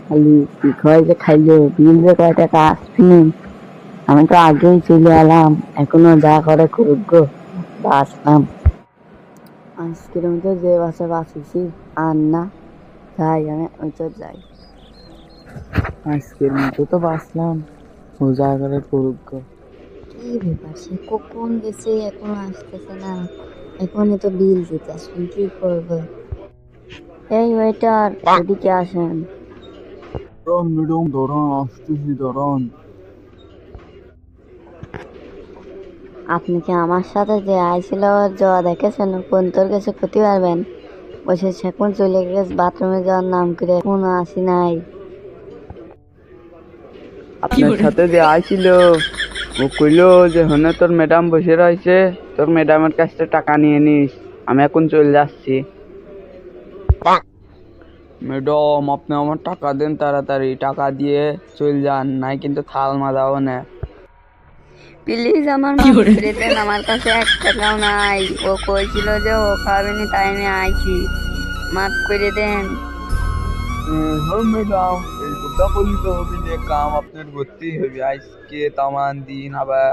খালি ঘরে যে খাইলো বিল যে কয় টাকা আসবি, আমি তো আগেই চলে এলাম, এখনো যা করে করুক গো, বাঁচলাম। আজকের মতো যে বাসে বাঁচিছি আর না, যাই আমি ওই তো যাই, আজকের মতো তো বাঁচলাম, ও যা করে করুক গো। কি ব্যাপার, সে কখন গেছে এখনো আসতেছে না, এখনই তো বিল দিতে আসবেন, কি করবো? এই ওয়েটার, এদিকে আসেন। দাঁড়ান ম্যাডাম, দাঁড়ান, আসতেছি, দাঁড়ান। আপনি কি আমার সাথে যে আইছিল দেখেছেন? কোন তোর কাছে ক্ষতি পারবেন, বসে সেখন চলে গেছে বাথরুমে যাওয়ার নাম করে, এখনো আসি নাই। আপনার সাথে যে আইছিল, ও কইলো যে হনে তোর ম্যাডাম বসে রয়েছে, তোর ম্যাডামের কাছ থেকে টাকা নিয়ে নিস, আমি এখন চলে যাচ্ছি। ম্যাডাম, আপনি আমার টাকা দেন, তাড়াতাড়ি টাকা দিয়ে চল যান, নাই কিন্তু থাল মাজাও না। প্লিজ আমার মাফ করে দেন, আমার কাছে 1 টাকাও নাই, ও কইছিল যে ও খাবেনি তাই আমি আইছি, মাফ করে দেন। হ্যাঁ ম্যাডাম, এই কথা বললি তো হবে না, কাম আপনার করতেই হবে। আজকে তামান দিন আবার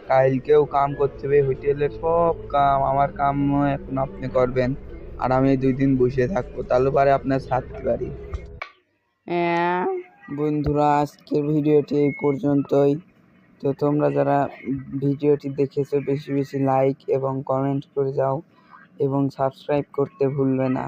কালকেও কাম করতে হবে, হোটেলের সব কাম আমার কাম এখন আপনি করবেন, আর আমি 2 দিন বসে থাকবো, তাহলে পারে আপনার ছাড়তে পারি। বন্ধুরা, আজকের ভিডিওটি এই পর্যন্তই। তো তোমরা যারা ভিডিওটি দেখেছো, বেশি বেশি লাইক এবং কমেন্ট করে যাও এবং সাবস্ক্রাইব করতে ভুলবে না।